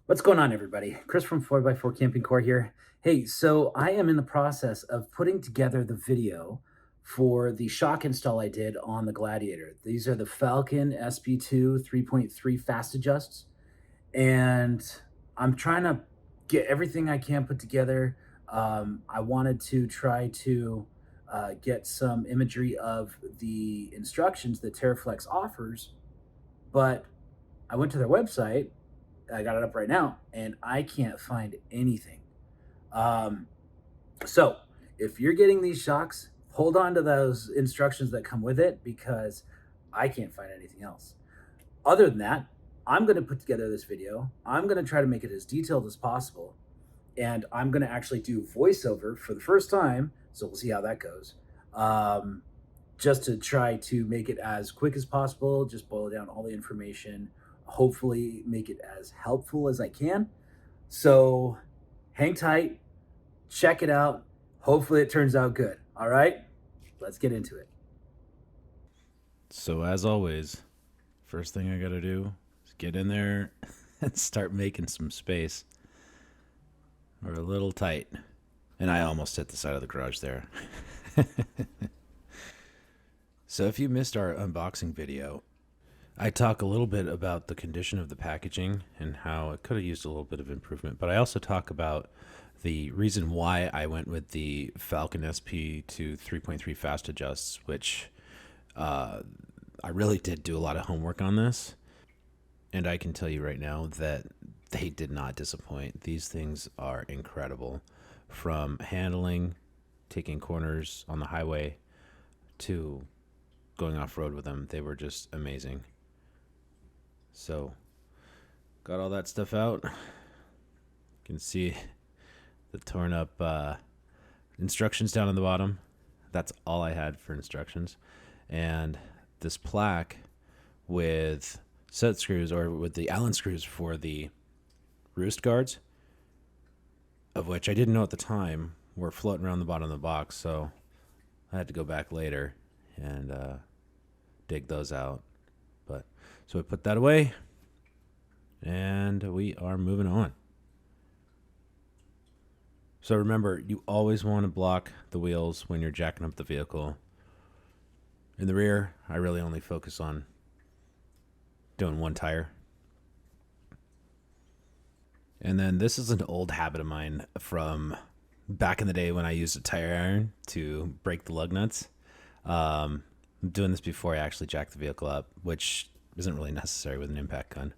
What's going on, everybody? Chris from 4x4 Camping Core here. Hey, so I am in the process of putting together the video for the shock install I did on the Gladiator. These are the Falcon SP2 3.3 fast adjusts, and I'm trying to get everything I can put together. I wanted to try to get some imagery of the instructions that Terraflex offers, but I went to their website. I got it up right now, and I can't find anything. Um, so if you're getting these shocks, hold on to those instructions that come with it because I can't find anything else. Other than that, I'm going to put together this video. I'm going to try to make it as detailed as possible, and I'm going to actually do voiceover for the first time. So we'll see how that goes. Just to try to make it as quick as possible, just boil down all the information, hopefully make it as helpful as I can. So hang tight, check it out. Hopefully it turns out good. All right, let's get into it. So as always, first thing I gotta do is get in there and start making some space. We're a little tight. And I almost hit the side of the garage there. So if you missed our unboxing video, I talk a little bit about the condition of the packaging and how it could have used a little bit of improvement, but I also talk about the reason why I went with the Falcon SP2 3.3 fast adjusts, which I really did do a lot of homework on this. And I can tell you right now that they did not disappoint. These things are incredible. From handling, taking corners on the highway, to going off road with them, they were just amazing. So, got all that stuff out. You can see the torn up instructions down on the bottom. That's all I had for instructions. And this plaque with set screws, or with the Allen screws for the Roost guards, of which I didn't know at the time were floating around the bottom of the box. So I had to go back later and dig those out. But so we put that away, and we are moving on. So remember, you always want to block the wheels when you're jacking up the vehicle. In the rear, I really only focus on doing one tire. And then this is an old habit of mine from back in the day when I used a tire iron to break the lug nuts. I'm doing this before I actually jack the vehicle up, which isn't really necessary with an impact gun.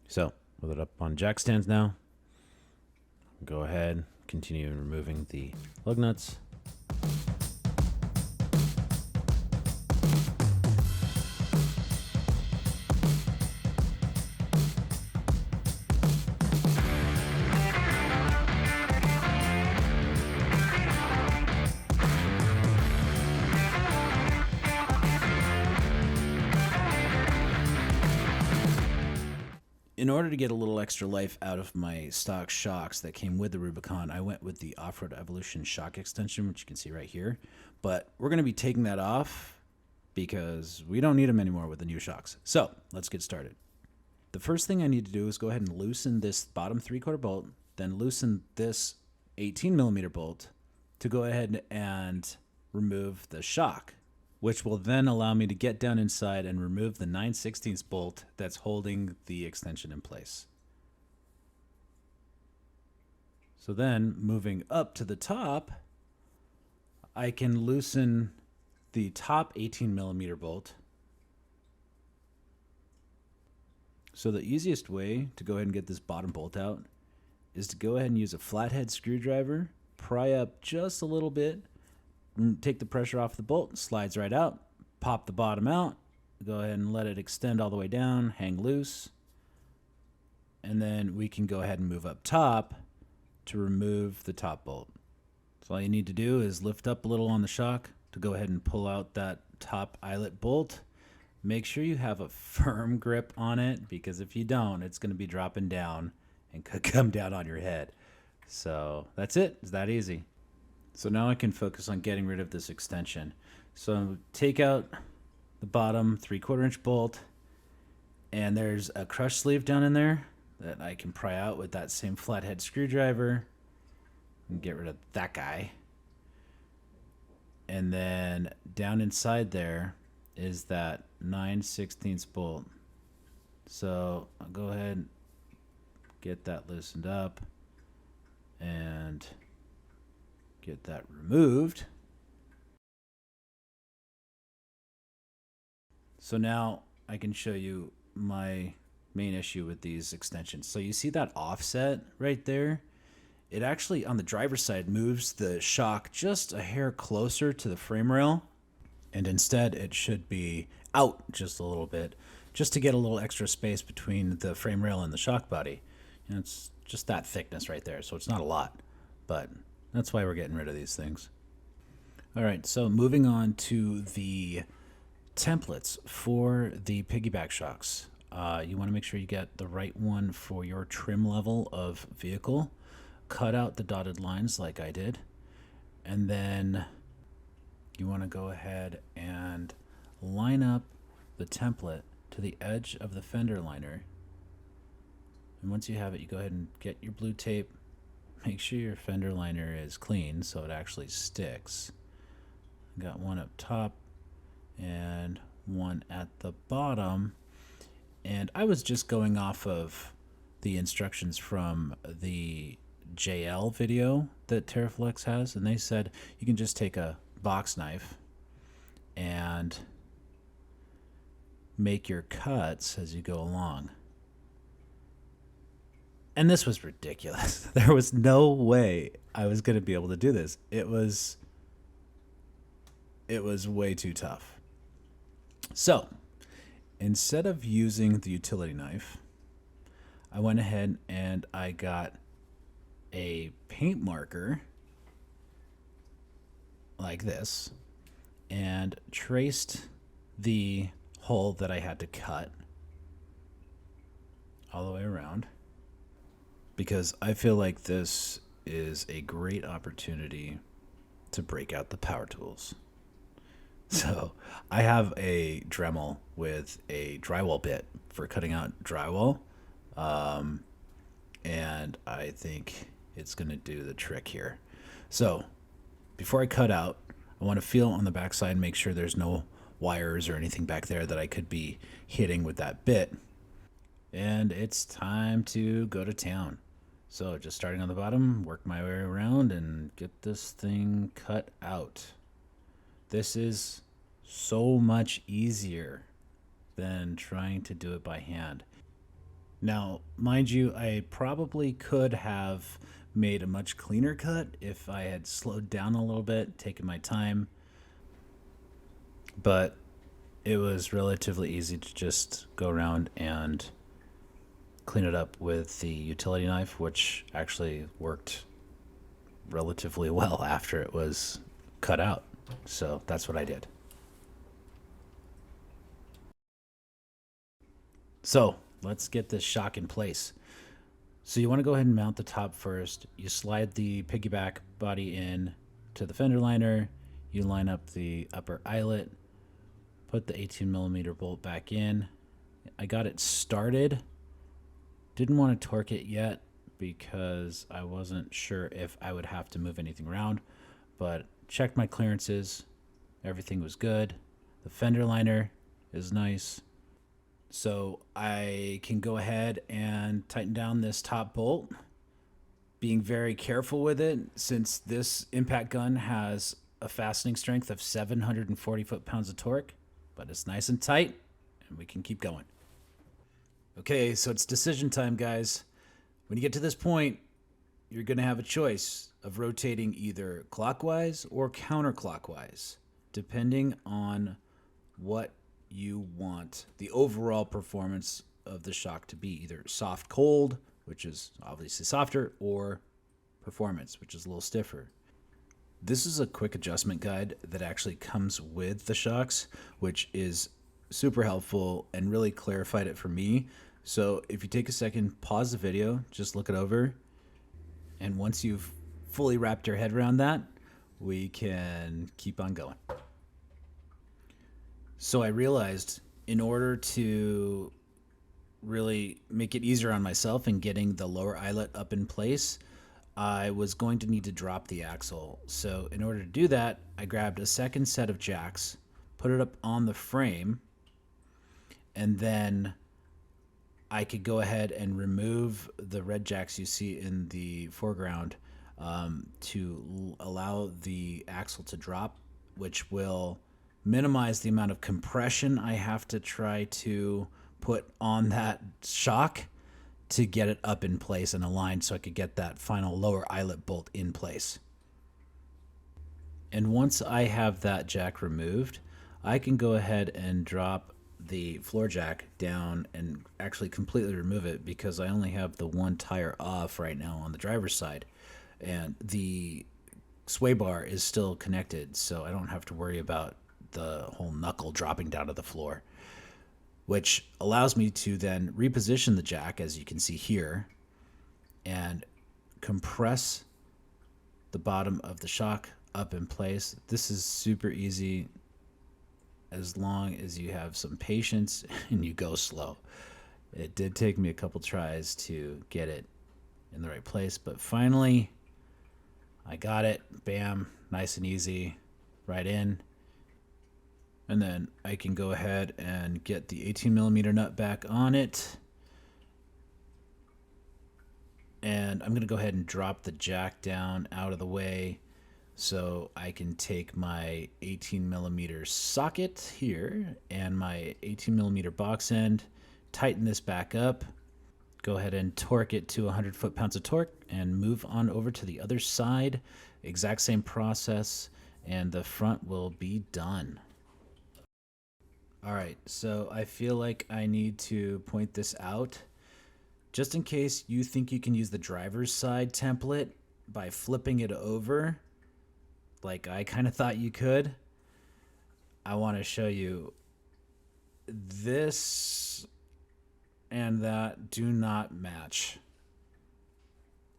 So, with it up on jack stands now, go ahead, continue removing the lug nuts. In order to get a little extra life out of my stock shocks that came with the Rubicon, I went with the Off-Road Evolution shock extension, which you can see right here. But we're going to be taking that off because we don't need them anymore with the new shocks. So let's get started. The first thing I need to do is go ahead and loosen this bottom 3/4 bolt, then loosen this 18 millimeter bolt to go ahead and remove the shock, which will then allow me to get down inside and remove the 9/16 bolt that's holding the extension in place. So then, moving up to the top, I can loosen the top 18 millimeter bolt. So the easiest way to go ahead and get this bottom bolt out is to go ahead and use a flathead screwdriver, pry up just a little bit, take the pressure off the bolt, slides right out, pop the bottom out, go ahead and let it extend all the way down, hang loose, and then we can go ahead and move up top to remove the top bolt. So all you need to do is lift up a little on the shock to go ahead and pull out that top eyelet bolt, make sure you have a firm grip on it, because if you don't, it's going to be dropping down and could come down on your head. So that's it. It's that easy. So now I can focus on getting rid of this extension. So take out the bottom 3/4 inch bolt, and there's a crush sleeve down in there that I can pry out with that same flathead screwdriver and get rid of that guy. And then down inside there is that 9/16 bolt. So I'll go ahead and get that loosened up and get that removed. So now I can show you my main issue with these extensions. So you see that offset right there? It actually, on the driver's side, moves the shock just a hair closer to the frame rail, and instead it should be out just a little bit, just to get a little extra space between the frame rail and the shock body. And it's just that thickness right there, so it's not a lot, but that's why we're getting rid of these things. All right, so moving on to the templates for the piggyback shocks. You want to make sure you get the right one for your trim level of vehicle. Cut out the dotted lines like I did, and then you want to go ahead and line up the template to the edge of the fender liner. And once you have it, you go ahead and get your blue tape. Make sure your fender liner is clean so it actually sticks. Got one up top and one at the bottom, and I was just going off of the instructions from the JL video that Terraflex has, and they said you can just take a box knife and make your cuts as you go along. And this was ridiculous. There was no way I was going to be able to do this. It was way too tough. So instead of using the utility knife, I went ahead and I got a paint marker like this and traced the hole that I had to cut all the way around, because I feel like this is a great opportunity to break out the power tools. So I have a Dremel with a drywall bit for cutting out drywall, and I think it's going to do the trick here. So before I cut out, I want to feel on the backside, make sure there's no wires or anything back there that I could be hitting with that bit. And it's time to go to town. So just starting on the bottom, work my way around and get this thing cut out. This is so much easier than trying to do it by hand. Now, mind you, I probably could have made a much cleaner cut if I had slowed down a little bit, taken my time, but it was relatively easy to just go around and clean it up with the utility knife, which actually worked relatively well after it was cut out. So that's what I did. So let's get this shock in place. So you want to go ahead and mount the top first. You slide the piggyback body in to the fender liner. You line up the upper eyelet, put the 18mm bolt back in. I got it started. Didn't want to torque it yet because I wasn't sure if I would have to move anything around, but checked my clearances. Everything was good. The fender liner is nice. So I can go ahead and tighten down this top bolt, being very careful with it since this impact gun has a fastening strength of 740 foot-pounds of torque, but it's nice and tight and we can keep going. Okay, so it's decision time, guys. When you get to this point, you're going to have a choice of rotating either clockwise or counterclockwise, depending on what you want the overall performance of the shock to be, either soft cold, which is obviously softer, or performance, which is a little stiffer. This is a quick adjustment guide that actually comes with the shocks, which is super helpful and really clarified it for me. So if you take a second, pause the video, just look it over. And once you've fully wrapped your head around that, we can keep on going. So I realized in order to really make it easier on myself and getting the lower eyelet up in place, I was going to need to drop the axle. So in order to do that, I grabbed a second set of jacks, put it up on the frame, and then I could go ahead and remove the red jacks you see in the foreground to allow the axle to drop, which will minimize the amount of compression I have to try to put on that shock to get it up in place and aligned so I could get that final lower eyelet bolt in place. And once I have that jack removed, I can go ahead and drop the floor jack down and actually completely remove it, because I only have the one tire off right now on the driver's side, and the sway bar is still connected, so I don't have to worry about the whole knuckle dropping down to the floor, which allows me to then reposition the jack, as you can see here, and compress the bottom of the shock up in place. This is super easy as long as you have some patience and you go slow. It did take me a couple tries to get it in the right place, but finally I got it. Bam, nice and easy, right in. And then I can go ahead and get the 18mm nut back on it. And I'm going to go ahead and drop the jack down out of the way so I can take my 18mm socket here and my 18mm box end, tighten this back up, go ahead and torque it to 100 foot-pounds of torque, and move on over to the other side. Exact same process, and the front will be done. All right, so I feel like I need to point this out. Just in case you think you can use the driver's side template by flipping it over, like I kind of thought you could, I want to show you this and that do not match.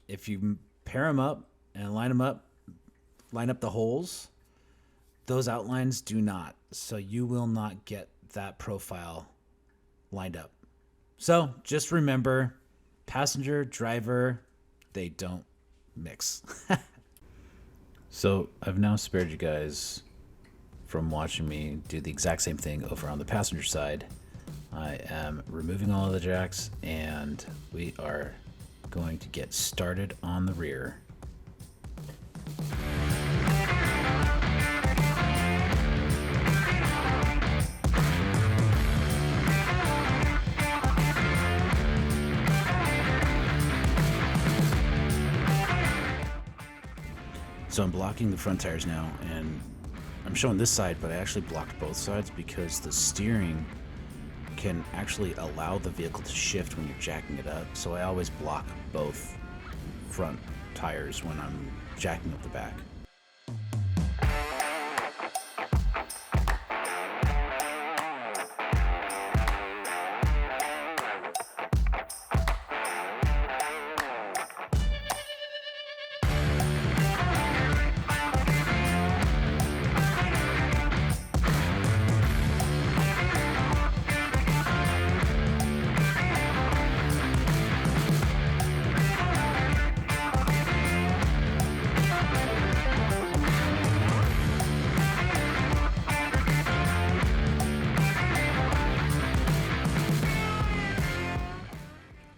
If you pair them up and line up the holes, those outlines do not. So you will not get that profile lined up. So just remember, passenger, driver, they don't mix. So I've now spared you guys from watching me do the exact same thing over on the passenger side. I am removing all of the jacks, and we are going to get started on the rear. So I'm blocking the front tires now, and I'm showing this side, but I actually blocked both sides because the steering can actually allow the vehicle to shift when you're jacking it up. So I always block both front tires when I'm jacking up the back.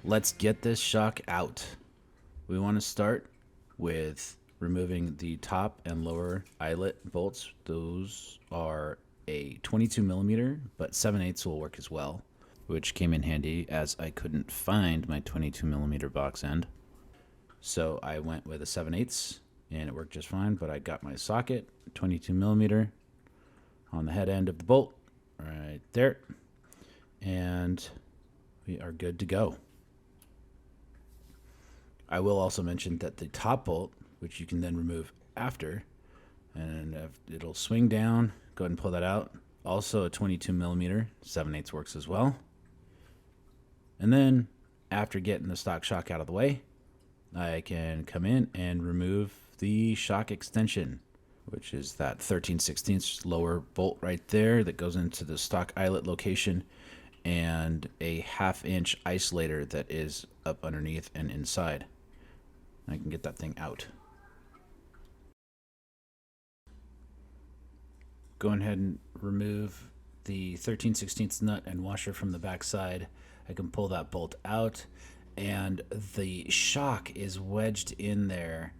Let's get this shock out. We want to start with removing the top and lower eyelet bolts. Those are a 22mm, but 7/8 will work as well, which came in handy as I couldn't find my 22mm box end. So I went with a 7/8 and it worked just fine, but I got my socket, 22mm, on the head end of the bolt right there, and we are good to go. I will also mention that the top bolt, which you can then remove after, and it'll swing down, go ahead and pull that out. also a 22 millimeter, 7/8 works as well. And then after getting the stock shock out of the way, I can come in and remove the shock extension, which is that 13/16 lower bolt right there that goes into the stock eyelet location, and a 1/2-inch isolator that is up underneath and inside. I can get that thing out. Go ahead and remove the 13/16 nut and washer from the back side. I can pull that bolt out, and the shock is wedged in there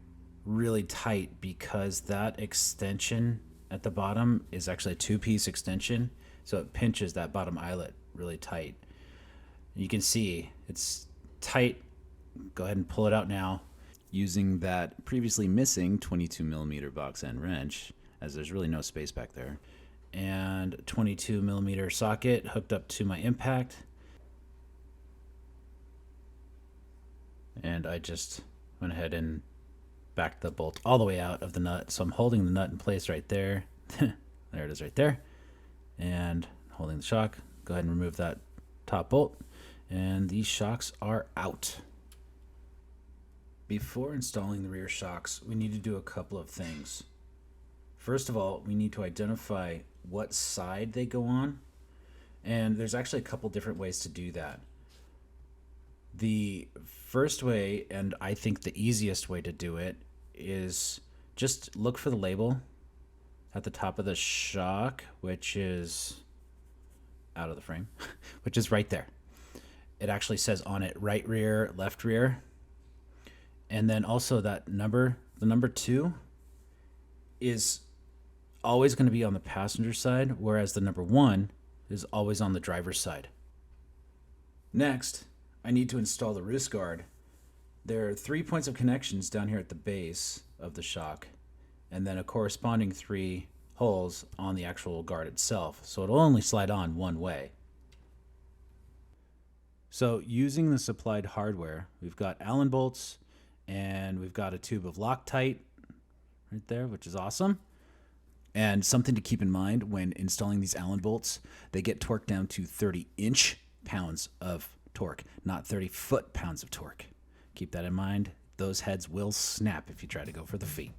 really tight because that extension at the bottom is actually a 2-piece extension, so it pinches that bottom eyelet really tight. You can see it's tight. Go ahead and pull it out now using that previously missing 22 millimeter box end wrench, as there's really no space back there, and 22 millimeter socket hooked up to my impact. And I just went ahead and backed the bolt all the way out of the nut. So I'm holding the nut in place right there. There it is right there. And holding the shock. Go ahead and remove that top bolt. And these shocks are out. Before installing the rear shocks, we need to do a couple of things. First of all, we need to identify what side they go on. And there's actually a couple different ways to do that. The first way, and I think the easiest way to do it, is just look for the label at the top of the shock, which is out of the frame, which is right there. It actually says on it right rear, left rear. And then also that number, the number 2, is always going to be on the passenger side, whereas the number 1 is always on the driver's side. Next, I need to install the Roost guard. There are 3 points of connections down here at the base of the shock, and then a corresponding 3 holes on the actual guard itself, so it'll only slide on one way. So using the supplied hardware, we've got Allen bolts, and we've got a tube of Loctite right there, which is awesome. And something to keep in mind when installing these Allen bolts, they get torqued down to 30 inch-pounds of torque, not 30 foot-pounds of torque. Keep that in mind. Those heads will snap if you try to go for the feet.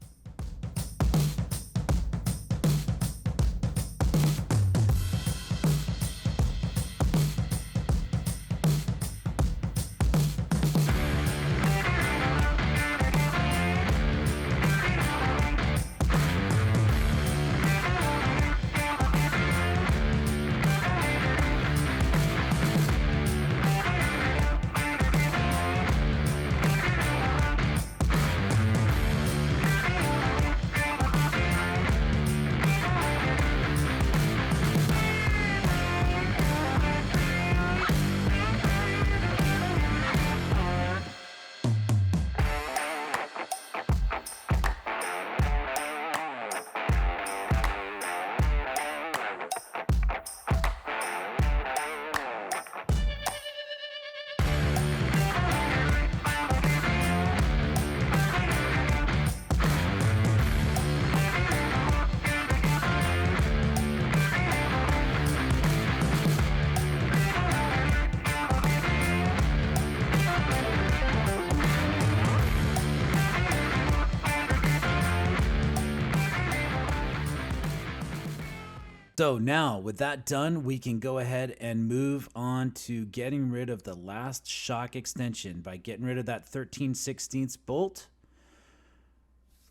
So now with that done, we can go ahead and move on to getting rid of the last shock extension by getting rid of that 13/16 bolt.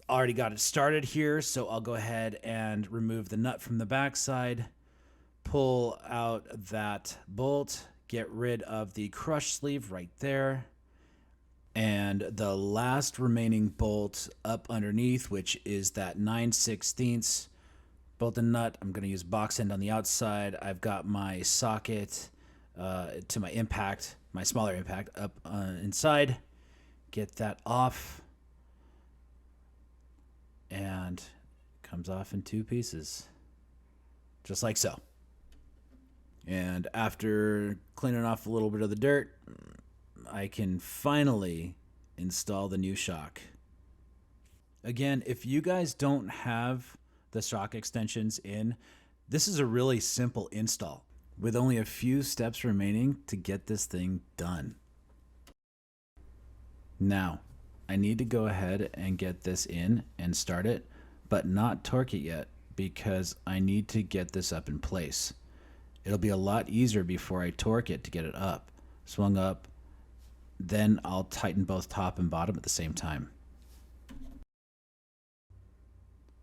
Already got it started here, so I'll go ahead and remove the nut from the backside, pull out that bolt, get rid of the crush sleeve right there, and the last remaining bolt up underneath, which is that 9/16 bolt and nut. I'm going to use box end on the outside. I've got my socket to my impact, my smaller impact up inside. Get that off, and it comes off in 2 pieces, just like so. And after cleaning off a little bit of the dirt, I can finally install the new shock. Again, if you guys don't have the shock extensions in, This is a really simple install with only a few steps remaining to get this thing done. Now, I need to go ahead and get this in and start it, but not torque it yet because I need to get this up in place. It'll be a lot easier before I torque it to get it up, swung up, then I'll tighten both top and bottom at the same time.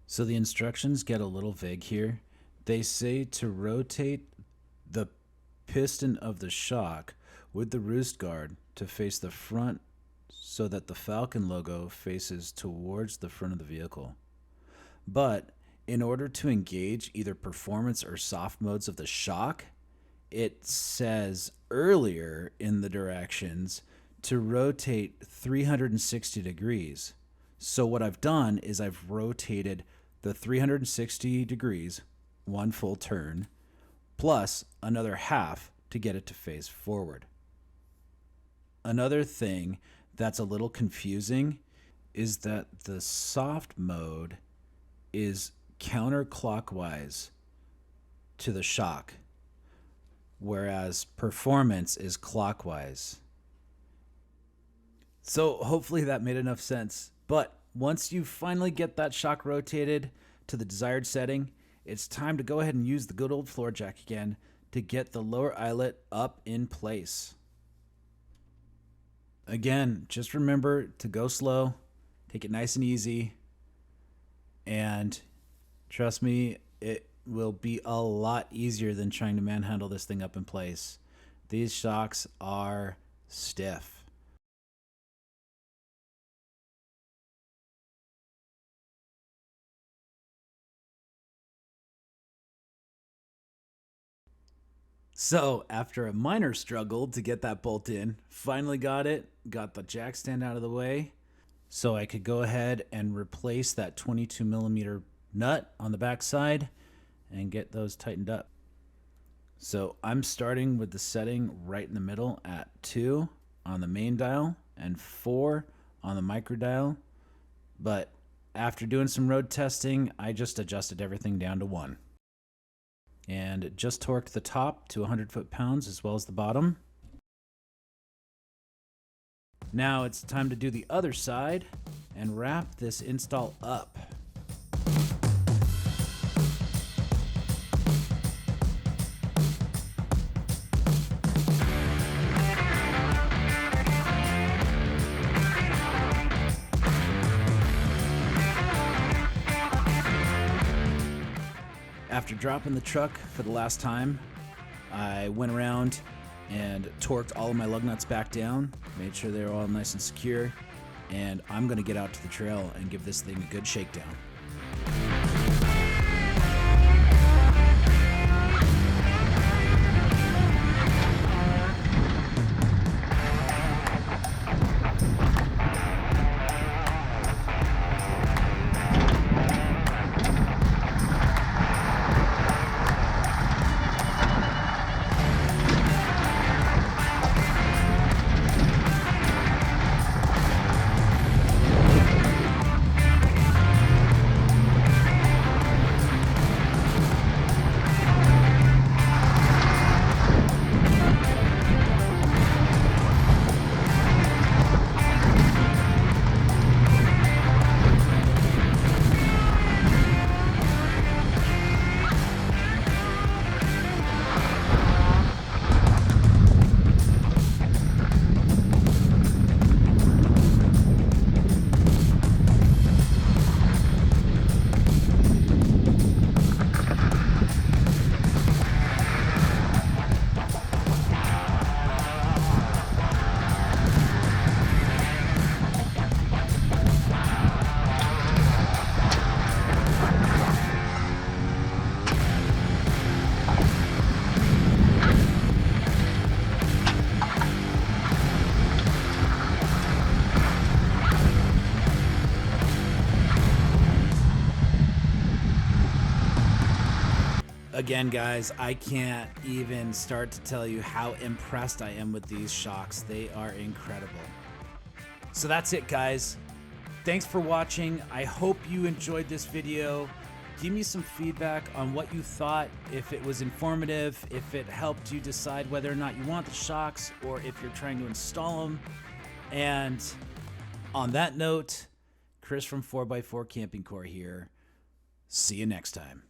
So the instructions get a little vague here. They say to rotate the piston of the shock with the roost guard to face the front so that the Falcon logo faces towards the front of the vehicle. But in order to engage either performance or soft modes of the shock, it says earlier in the directions to rotate 360 degrees. So what I've done is I've rotated the 360 degrees, one full turn, plus another half to get it to face forward. Another thing that's a little confusing is that the soft mode is counterclockwise to the shock, whereas performance is clockwise. So hopefully that made enough sense. But once you finally get that shock rotated to the desired setting, it's time to go ahead and use the good old floor jack again to get the lower eyelet up in place. Again, just remember to go slow, take it nice and easy, and trust me, it will be a lot easier than trying to manhandle this thing up in place. These shocks are stiff. So after a minor struggle to get that bolt in, finally got it, got the jack stand out of the way so I could go ahead and replace that 22 millimeter nut on the back side and get those tightened up. So I'm starting with the setting right in the middle at 2 on the main dial and 4 on the micro dial. But after doing some road testing, I just adjusted everything down to 1. And just torqued the top to 100 foot-pounds as well as the bottom. Now it's time to do the other side and wrap this install up. After dropping the truck for the last time, I went around and torqued all of my lug nuts back down, made sure they were all nice and secure, and I'm going to get out to the trail and give this thing a good shakedown. Again, guys, I can't even start to tell you how impressed I am with these shocks. They are incredible. So that's it, guys. Thanks for watching. I hope you enjoyed this video. Give me some feedback on what you thought, if it was informative, if it helped you decide whether or not you want the shocks, or if you're trying to install them. And on that note, Chris from 4x4 Camping Core here. See you next time.